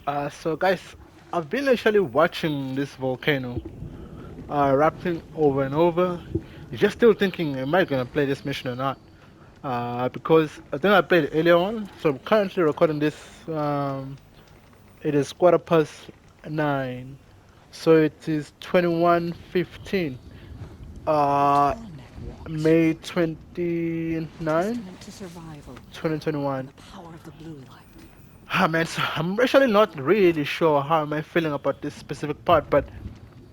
So guys, I've been actually watching this volcano erupting over and over. Just still thinking, am I gonna play this mission or not? Because I think I played it earlier on. So I'm currently recording this. It is 9:15. So it is 21:15. Uh, Tallneck walks, May 29, testament to survival 2021. and the power of the blue light. Ah man, so I'm actually not really sure how am I feeling about this specific part, but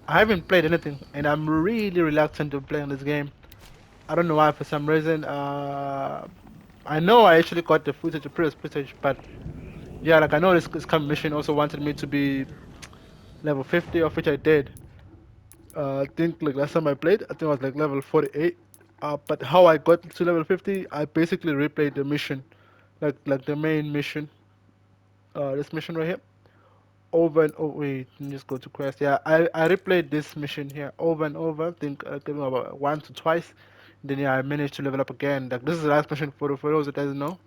I haven't played anything, and I'm really reluctant to play on this game. I don't know why. For some reason, I know I actually got the footage, the previous footage, but yeah, like I know this current mission also wanted me to be level 50, of which I did. I think like last time I played, I think I was like level 48. But how I got to level 50, I basically replayed the mission, like the main mission, this mission right here, over and over. Wait, let me just go to quest. Yeah, I replayed this mission here over and over. I think I gave about once or twice. Then yeah, I managed to level up again. Like this is the last mission for those that doesn't know.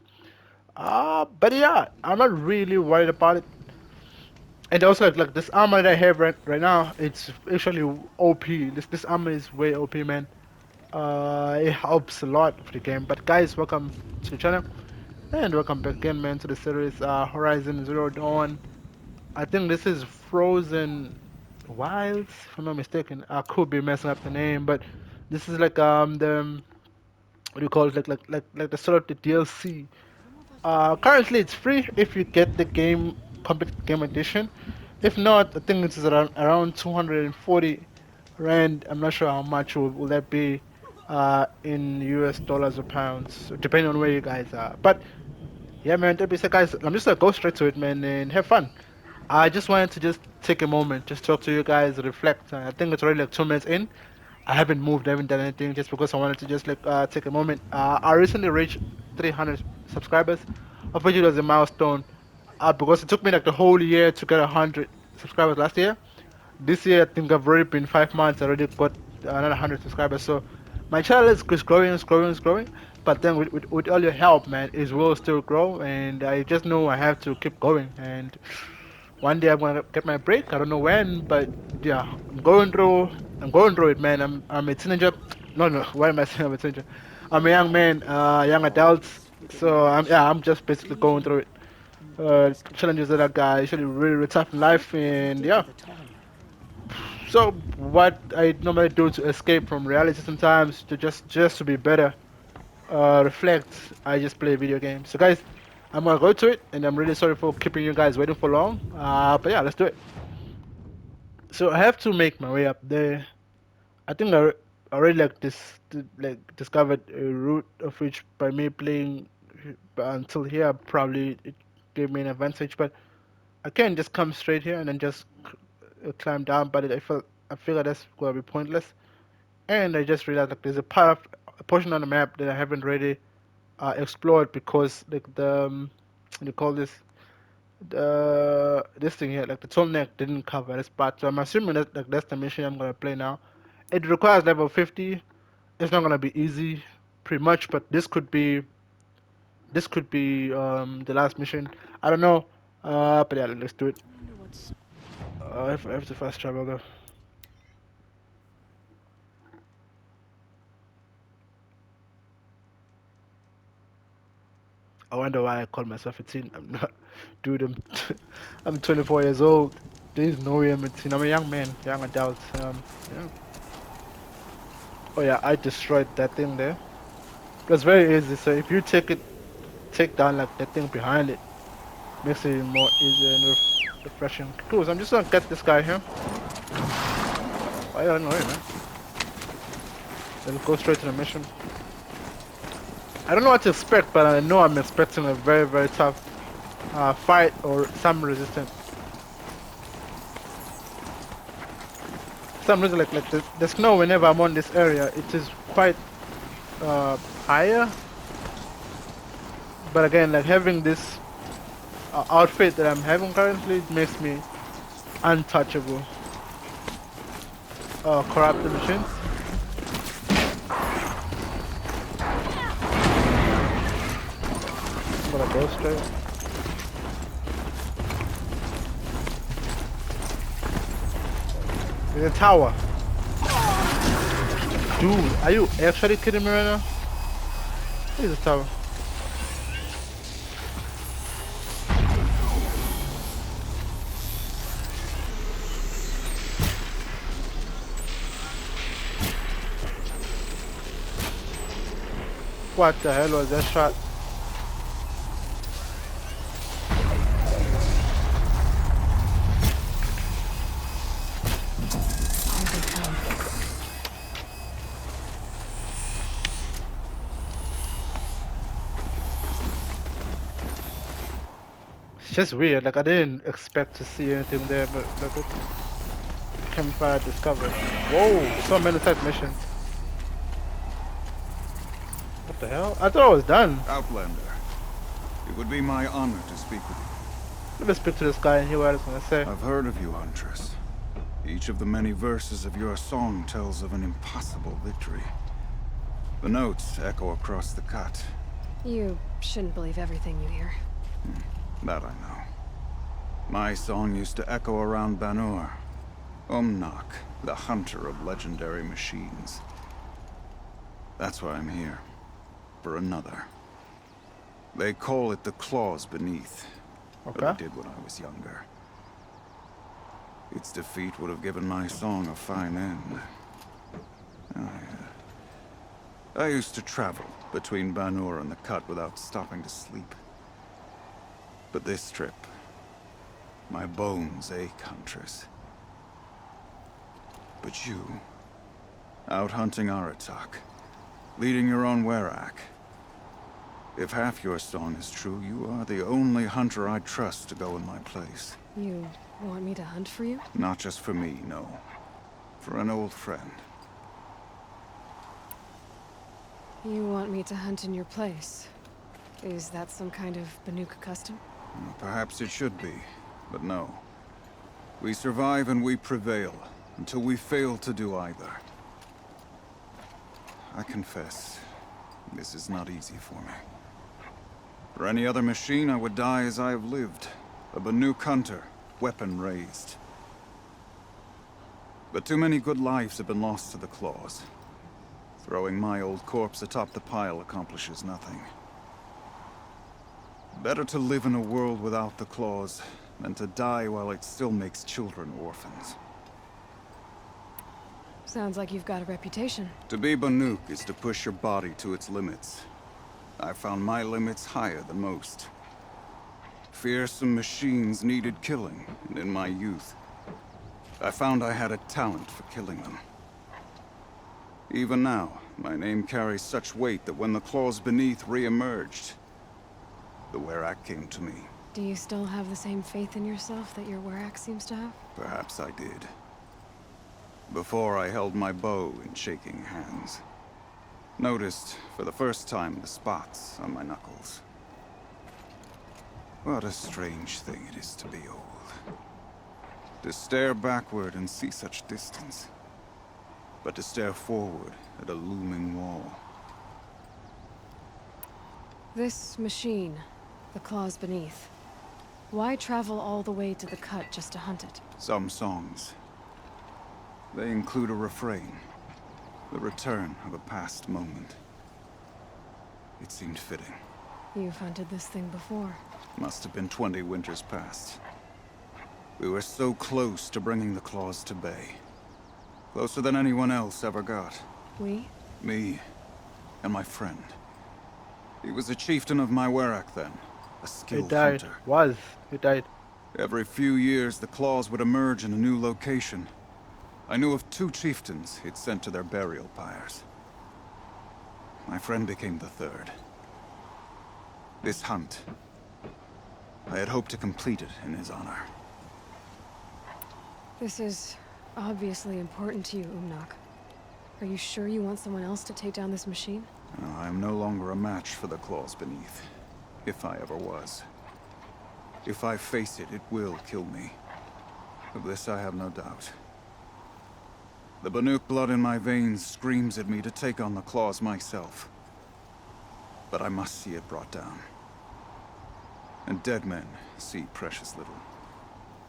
But yeah, I'm not really worried about it. And also like this armor that I have right now, it's actually OP. This armor is way OP, man. It helps a lot with the game. But guys, welcome to the channel and welcome back again, man, to the series Horizon Zero Dawn. I think this is Frozen Wilds, if I'm not mistaken. I could be messing up the name, but this is like the what do you call it? Like the sort of the DLC. Currently it's free if you get the game complete game edition. If not, I think it's around 240 rand. I'm not sure how much will that be in US dollars or pounds, depending on where you guys are. But yeah, man, that being said, guys, I'm just gonna go straight to it, man, and have fun. I just wanted to just take a moment, just talk to you guys, reflect. I think it's already like 2 minutes in. I haven't moved, I haven't done anything, just because I wanted to just like take a moment. I recently reached 300 subscribers, of which it was a milestone. Because it took me like the whole year to get 100 subscribers last year. This year, I think I've already been 5 months. I already got another 100 subscribers. So my channel is growing, is growing, is growing. But then with all your help, man, it will still grow. And I just know I have to keep going. And one day I'm gonna get my break. I don't know when, but yeah, I'm going through. I'm going through it, man. I'm a teenager. No, no. Why am I saying I'm a teenager? I'm a young man, young adult. So I'm just basically going through it. Challenges that I usually really, really tough in life, and Speak yeah. of the Tallneck. So what I normally do to escape from reality sometimes, to just to be better, reflect, I just play video games. So guys, I'm gonna go to it, and I'm really sorry for keeping you guys waiting for long. But yeah, let's do it. So I have to make my way up there. I think I already like like discovered a route of which by me playing until here probably it gave me an advantage, but I can just come straight here and then just climb down, but I figured that's gonna be pointless. And I just realized like there's a portion on the map that I haven't really explored because like what do you call this thing here, like the toolneck didn't cover this part. So I'm assuming that like that's the mission I'm gonna play now. It requires level 50. It's not gonna be easy, pretty much, but this could be the last mission. I don't know. But yeah, let's do it. I wonder what's. I have to fast travel though. I wonder why I call myself a teen. I'm not, dude. I'm 24 years old. There's no way I'm a teen. I'm a young man, young adult. Yeah. Oh yeah, I destroyed that thing there. It was very easy. So if you take down like that thing behind it, makes it more easier and refreshing. Cool. So I'm just gonna get this guy here. I don't know, man. Then go straight to the mission. I don't know what to expect, but I know I'm expecting a very, very tough fight or some resistance. For some reason, like the snow whenever I'm on this area, it is quite higher. But again, like having this outfit that I'm having currently it makes me untouchable. Corrupt the machines. I'm gonna go straight. In the tower. Dude, are you actually kidding me right now? Look at this tower. What the hell was that shot? Here they come. It's just weird. Like I didn't expect to see anything there, but look at campfire discovered. Whoa, so many side missions. What the hell? I thought I was done. Outlander, it would be my honor to speak with you. Let me speak to this guy and hear what he's gonna say. I've heard of you, Huntress. Each of the many verses of your song tells of an impossible victory. The notes echo across the cut. You shouldn't believe everything you hear. That I know. My song used to echo around Banur. UMNAK, the hunter of legendary machines. That's why I'm here. For another. They call it the claws beneath. But I Okay. did when I was younger. Its defeat would have given my song a fine end. I used to travel between Banur and the Cut without stopping to sleep. But this trip, my bones ache, Huntress. But you, out hunting Aratak, leading your own Werak. If half your song is true, you are the only hunter I trust to go in my place. You want me to hunt for you? Not just for me, no. For an old friend. You want me to hunt in your place? Is that some kind of Banuk custom? Perhaps it should be, but no. We survive and we prevail, until we fail to do either. I confess, this is not easy for me. For any other machine, I would die as I have lived. A Banuk hunter, weapon raised. But too many good lives have been lost to the claws. Throwing my old corpse atop the pile accomplishes nothing. Better to live in a world without the claws than to die while it still makes children orphans. Sounds like you've got a reputation. To be Banuk is to push your body to its limits. I found my limits higher than most. Fearsome machines needed killing, and in my youth, I found I had a talent for killing them. Even now, my name carries such weight that when the claws beneath re-emerged, the Werak came to me. Do you still have the same faith in yourself that your Werak seems to have? Perhaps I did. Before I held my bow in shaking hands. Noticed, for the first time, the spots on my knuckles. What a strange thing it is to be old. To stare backward and see such distance. But to stare forward at a looming wall. This machine, the claws beneath. Why travel all the way to the cut just to hunt it? Some songs. They include a refrain. The return of a past moment. It seemed fitting. You've hunted this thing before. Must have been 20 winters past. We were so close to bringing the claws to bay. Closer than anyone else ever got. We? Me and my friend. He was a chieftain of my Werak then. A He skilled died. hunter. He died. Every few years, the claws would emerge in a new location. I knew of 2 chieftains he'd sent to their burial pyres. My friend became the 3rd. This hunt, I had hoped to complete it in his honor. This is obviously important to you, UMNAK. Are you sure you want someone else to take down this machine? I am no longer a match for the claws beneath, if I ever was. If I face it, it will kill me. Of this I have no doubt. The Banuk blood in my veins screams at me to take on the claws myself. But I must see it brought down. And dead men see precious little.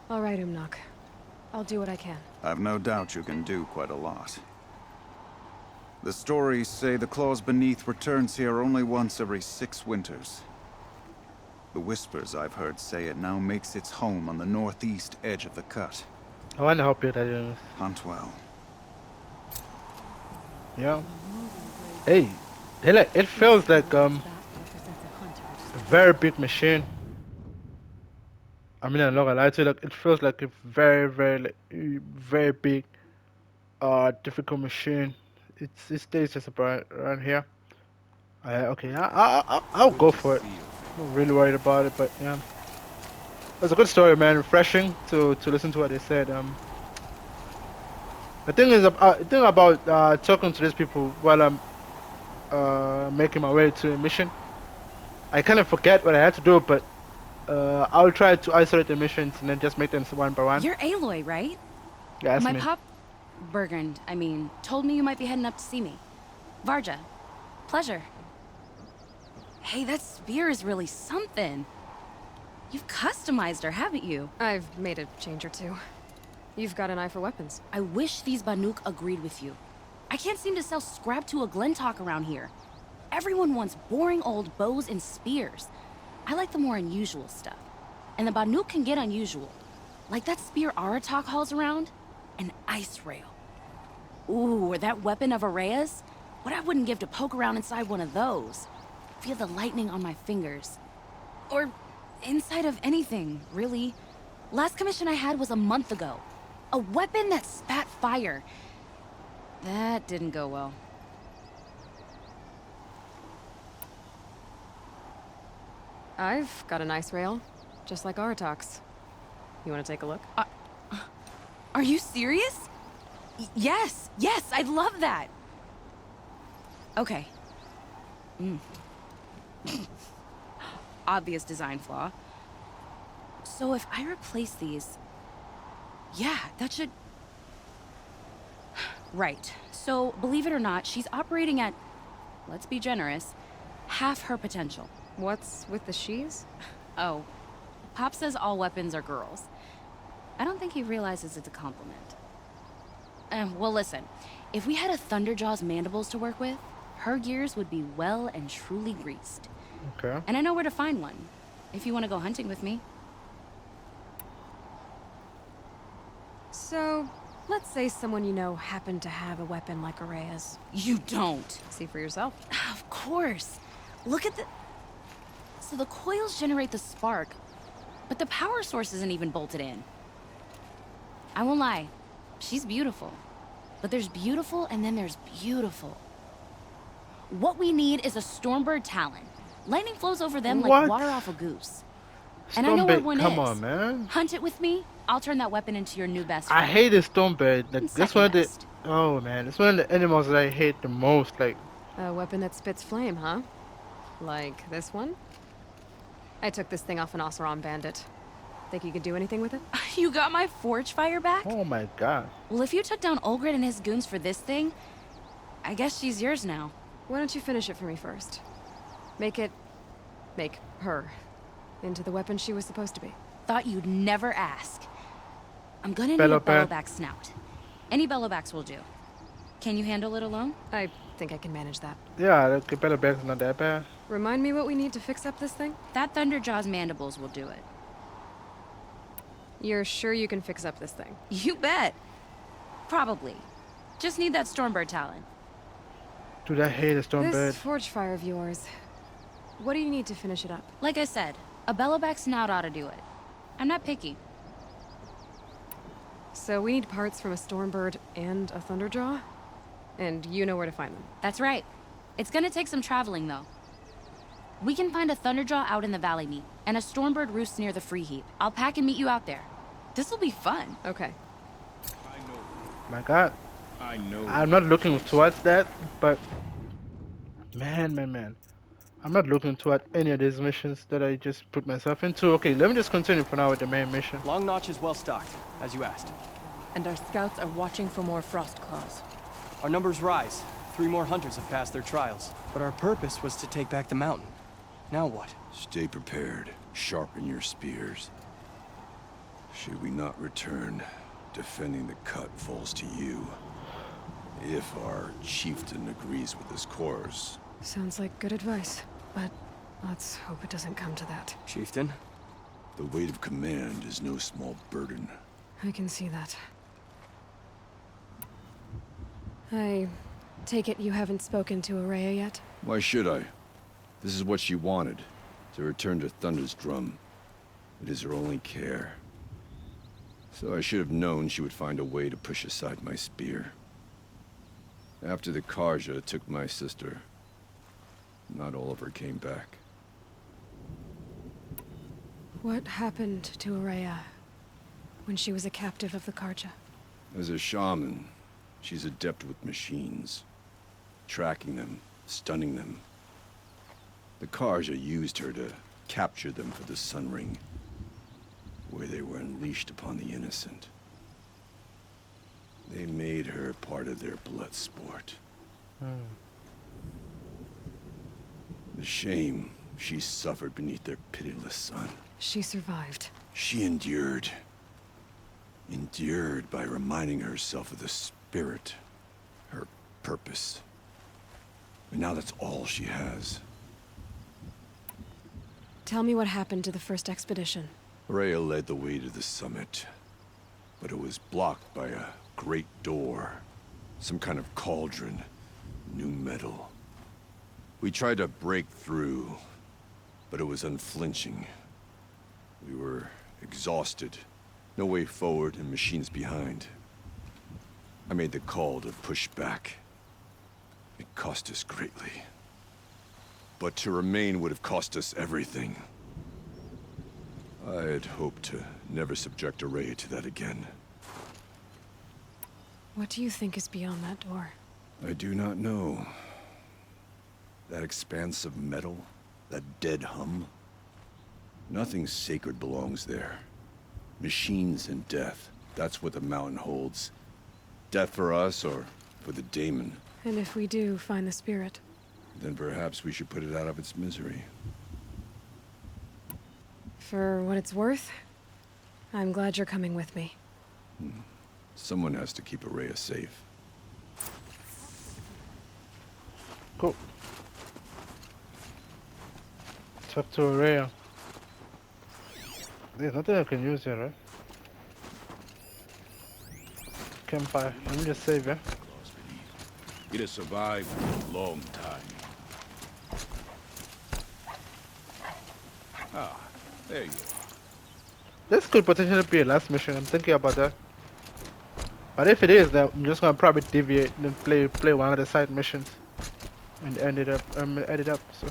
All right, UMNAK. I'll do what I can. I've no doubt you can do quite a lot. The stories say the claws beneath returns here only once every 6 winters. The whispers I've heard say it now makes its home on the northeast edge of the cut. I wonder how big that is. Hunt well. Yeah. Hey, it feels like a very big machine. I mean, I'm not gonna lie to you, like it feels like a very like, very big difficult machine. It stays just about around here. Okay, I'll go for it. I'm not really worried about it, but yeah, it was a good story, man. Refreshing to listen to what they said. The thing is, the thing about talking to these people while I'm making my way to a mission, I kind of forget what I had to do, but I'll try to isolate the missions and then just make them one by one. You're Aloy, right? Yeah, that's My me. pop... Bergund, I mean, told me you might be heading up to see me. Varja. Pleasure. Hey, that spear is really something. You've customized her, haven't you? I've made a change or two. You've got an eye for weapons. I wish these Banuk agreed with you. I can't seem to sell scrap to a Glentalk around here. Everyone wants boring old bows and spears. I like the more unusual stuff. And the Banuk can get unusual. Like that spear Aratak hauls around. An ice rail. Ooh, or that weapon of Araya's? What I wouldn't give to poke around inside one of those. Feel the lightning on my fingers. Or inside of anything, really. Last commission I had was a month ago. A weapon that spat fire. That didn't go well. I've got an ice rail, just like Aratak's. You want to take a look? Are you serious? Yes, I'd love that. Okay. Obvious design flaw. So if I replace these... Yeah, that should... Right. So, believe it or not, she's operating at, let's be generous, half her potential. What's with the she's? Oh, Pop says all weapons are girls. I don't think he realizes it's a compliment. Well, listen. If we had a Thunderjaw's mandibles to work with, her gears would be well and truly greased. Okay. And I know where to find one, if you want to go hunting with me. So, let's say someone you know happened to have a weapon like Araya's. You don't. See for yourself. Of course. Look at the... So the coils generate the spark, but the power source isn't even bolted in. I won't lie. She's beautiful. But there's beautiful and then there's beautiful. What we need is a Stormbird Talon. Lightning flows over them What? like water off a goose. And I know where one Come is. on, man. Hunt it with me. I'll turn that weapon into your new best friend. I hate the Stormbird. Like And that's one of the. second best. Oh man, it's one of the animals that I hate the most. Like, A weapon that spits flame, huh? Like this one? I took this thing off an Oseram bandit. Think you could do anything with it? You got my forge fire back? oh my god. Well, if you took down Olgrid and his goons for this thing, I guess she's yours now. Why don't you finish it for me first? Make her into the weapon she was supposed to be. Thought you'd never ask. I'm gonna need a Bellowback. bellowback snout. Any bellowbacks will do. Can you handle it alone? I think I can manage that. Yeah, the better bag's not that bad. Remind me what we need to fix up this thing? That Thunderjaw's mandibles will do it. You're sure you can fix up this thing? You bet. Probably. Just need that Stormbird Talon. Dude, I hate the Stormbird. This forge fire of yours. What do you need to finish it up? Like I said, a bellowback snout ought to do it. I'm not picky. So we need parts from a Stormbird and a Thunderjaw? And you know where to find them. That's right. It's gonna take some traveling, though. We can find a Thunderjaw out in the Valley Meet, and a Stormbird roost near the Free Heap. I'll pack and meet you out there. This'll be fun. Okay. My god. I know. I'm not looking towards that, but man. I'm not looking toward any of these missions that I just put myself into. Okay, let me just continue for now with the main mission. Long Notch is well stocked, as you asked. And our scouts are watching for more frost claws. Our numbers rise. 3 more hunters have passed their trials. But our purpose was to take back the mountain. Now what? Stay prepared. Sharpen your spears. Should we not return, Defending the cut falls to you. If our chieftain agrees with his course. Sounds like good advice, but let's hope it doesn't come to that. Chieftain? The weight of command is no small burden. I can see that. I take it you haven't spoken to Araya yet? Why should I? This is what she wanted. To return to Thunder's drum. It is her only care. So I should have known she would find a way to push aside my spear. After the Karja took my sister, not all of her came back. What happened to Araya when she was a captive of the Karja? As a shaman, she's adept with machines. Tracking them, stunning them. The Karja used her to capture them for the Sun Ring, where they were unleashed upon the innocent. They made her part of their blood sport. The shame she suffered beneath their pitiless sun. She survived. She endured. Endured by reminding herself of the spirit, her purpose. And now that's all she has. Tell me what happened to the first expedition. Rhea led the way to the summit, but it was blocked by a great door. Some kind of cauldron, new metal. We tried to break through, but it was unflinching. We were exhausted, no way forward and machines behind. I made the call to push back. It cost us greatly. But to remain would have cost us everything. I had hoped to never subject Araya to that again. What do you think is beyond that door? I do not know. That expanse of metal, that dead hum. Nothing sacred belongs there. Machines and death, that's what the mountain holds. Death for us or for the daemon. And if we do find the spirit? Then perhaps we should put it out of its misery. For what it's worth, I'm glad you're coming with me. Someone has to keep Araya safe. Cool. Talk to Araya. There's nothing I can use here, right? Campfire. Let me just save, yeah? It has survived a long time. Ah, there you are. This could potentially be a last mission. I'm thinking about that. But if it is, then I'm just gonna probably deviate and then play one of the side missions and end it up. So.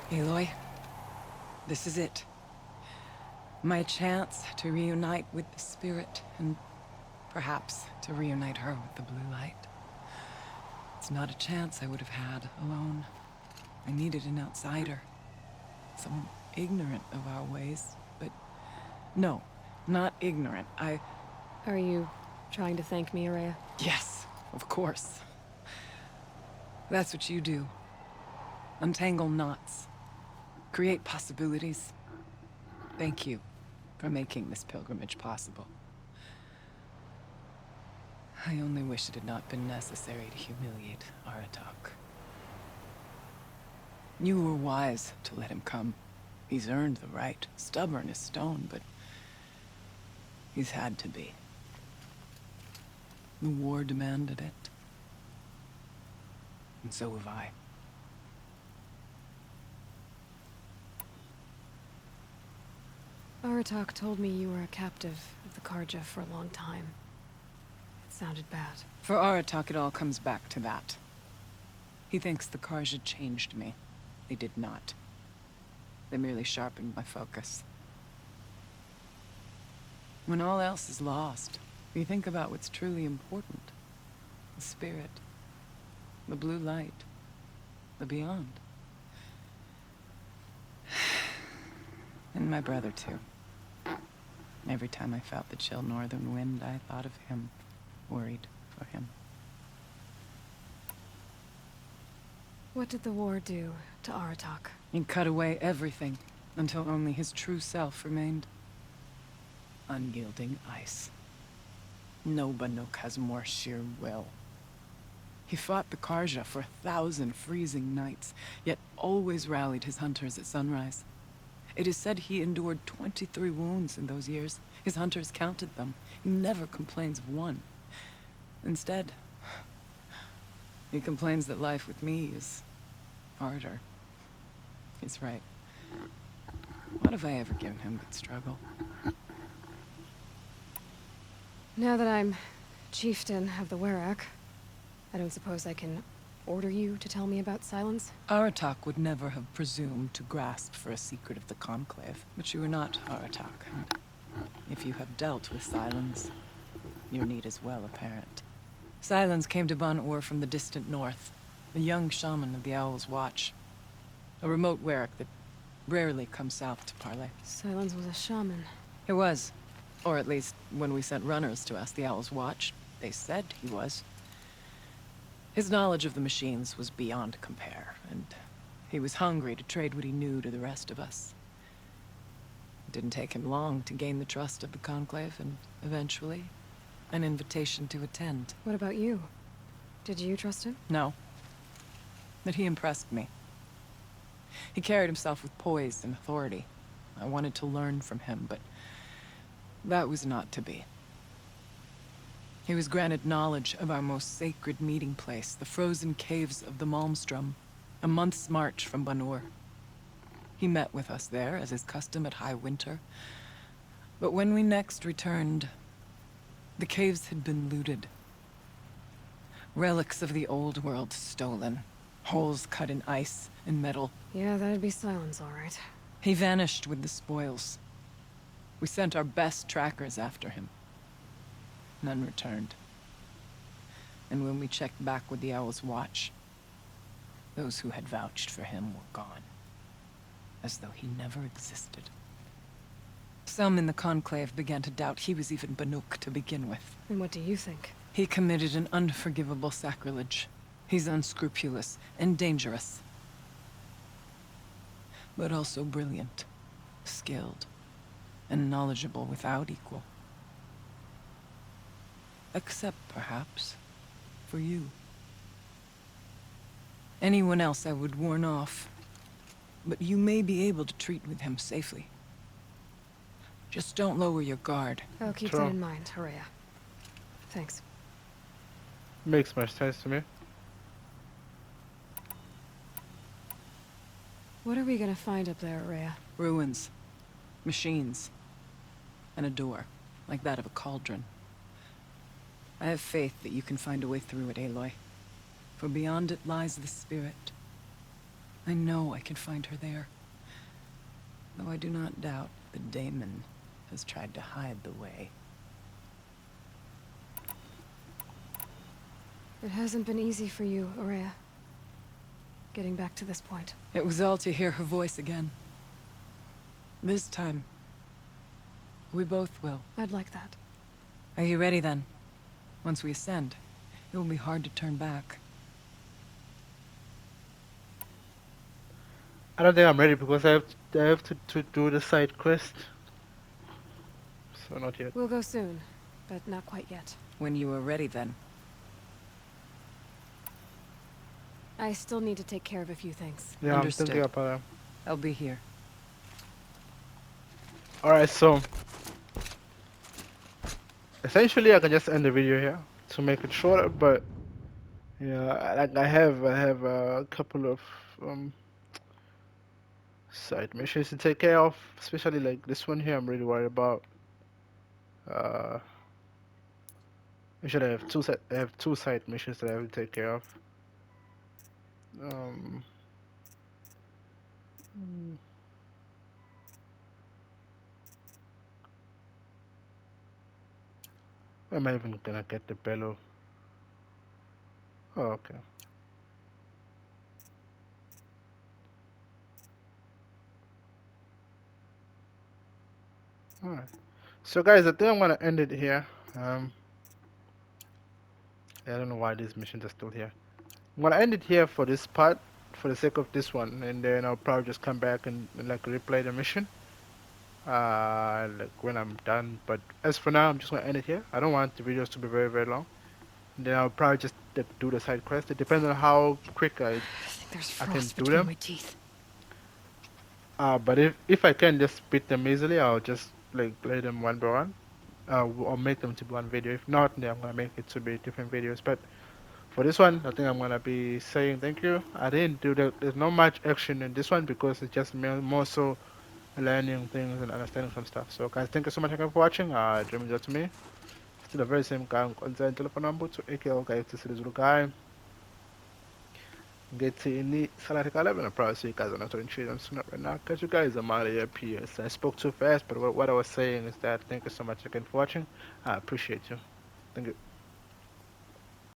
Aloy, this is it. My chance to reunite with the spirit, and perhaps to reunite her with the blue light. It's not a chance I would have had alone. I needed an outsider. Someone ignorant of our ways, but no, not ignorant. Are you trying to thank me, Araya? Yes, of course. That's what you do. Untangle knots. Create possibilities. Thank you for making this pilgrimage possible. I only wish it had not been necessary to humiliate Aratak. You were wise to let him come. He's earned the right. Stubborn as stone, but he's had to be. The war demanded it. And so have I. Aratak told me you were a captive of the Karja for a long time. It sounded bad. For Aratak, it all comes back to that. He thinks the Karja changed me. They did not. They merely sharpened my focus. When all else is lost, we think about what's truly important. The spirit. The blue light. The beyond. And my brother, too. Every time I felt the chill northern wind, I thought of him, worried for him. What did the war do to Aratak? It cut away everything, until only his true self remained. Unyielding ice. No Banuk has more sheer will. He fought the Karja for 1,000 freezing nights, yet always rallied his hunters at sunrise. It is said he endured 23 wounds in those years. His hunters counted them. He never complains of one. Instead, he complains that life with me is harder. He's right. What have I ever given him but struggle? Now that I'm chieftain of the Werak, I don't suppose I can order you to tell me about Silence? Aratak would never have presumed to grasp for a secret of the Conclave, but you are not Aratak, and if you have dealt with Silence, your need is well apparent. Silence came to Ban-Ur from the distant north, a young shaman of the Owl's Watch, a remote Werak that rarely comes south to parley. Silence was a shaman. He was, or at least when we sent runners to ask the Owl's Watch, they said he was. His knowledge of the machines was beyond compare, and he was hungry to trade what he knew to the rest of us. It didn't take him long to gain the trust of the Conclave, and eventually, an invitation to attend. What about you? Did you trust him? No. But he impressed me. He carried himself with poise and authority. I wanted to learn from him, but that was not to be. He was granted knowledge of our most sacred meeting place, the frozen caves of the Malmstrom, a month's march from Ban-Ur. He met with us there, as is custom at high winter. But when we next returned, the caves had been looted. Relics of the old world stolen. Holes cut in ice and metal. Yeah, that'd be Silence, all right. He vanished with the spoils. We sent our best trackers after him. None returned. And when we checked back with the Owl's Watch, those who had vouched for him were gone. As though he never existed. Some in the Conclave began to doubt he was even Banuk to begin with. And what do you think? He committed an unforgivable sacrilege. He's unscrupulous and dangerous. But also brilliant, skilled, and knowledgeable without equal. Except, perhaps, for you. Anyone else I would warn off. But you may be able to treat with him safely. Just don't lower your guard. I'll keep that in mind, Horea. Thanks. Makes much sense to me. What are we gonna find up there, Horea? Ruins. Machines. And a door, like that of a cauldron. I have faith that you can find a way through it, Aloy. For beyond it lies the spirit. I know I can find her there. Though I do not doubt the daemon has tried to hide the way. It hasn't been easy for you, Horea. Getting back to this point. It was all to hear her voice again. This time, we both will. I'd like that. Are you ready then? Once we ascend, it will be hard to turn back. I don't think I'm ready because I have to do the side quest. So not yet. We'll go soon, but not quite yet. When you are ready then. I still need to take care of a few things. Yeah, Understood. I'm thinking about that. I'll be here. Alright, so essentially I can just end the video here to make it shorter, but yeah, like I have a couple of side missions to take care of, especially like this one here. I'm really worried about. Actually, I have two side missions that I have to take care of. Um, Am I even gonna get the bellow? Oh, okay. Alright. So guys, I think I'm gonna end it here. Um, I don't know why these missions are still here. I'm gonna end it here for this part, for the sake of this one, and then I'll probably just come back and like replay the mission. Like when I'm done. But as for now, I'm just gonna end it here. I don't want the videos to be very very long. And then I'll probably just like, do the side quest. It depends on how quick I think there's I can frost do between them. my teeth. But if I can just beat them easily, I'll just like play them one by one. Or make them to be one video. If not, then I'm gonna make it to be different videos. But for this one, I think I'm gonna be saying thank you. I didn't do the. There's not much action in this one because it's just more so learning things and understanding some stuff. So guys, thank you so much again for watching. It means a lot to me. Still the very same guy, Nkonzenhle Mbuthu, aka Elgaector, this little guy. Get to any Salati Caleb, and I'll probably see you guys on the trade. I'm soon up right now because you guys are out of here. PS. I spoke too fast, but what I was saying is that thank you so much again for watching. I appreciate you. Thank you.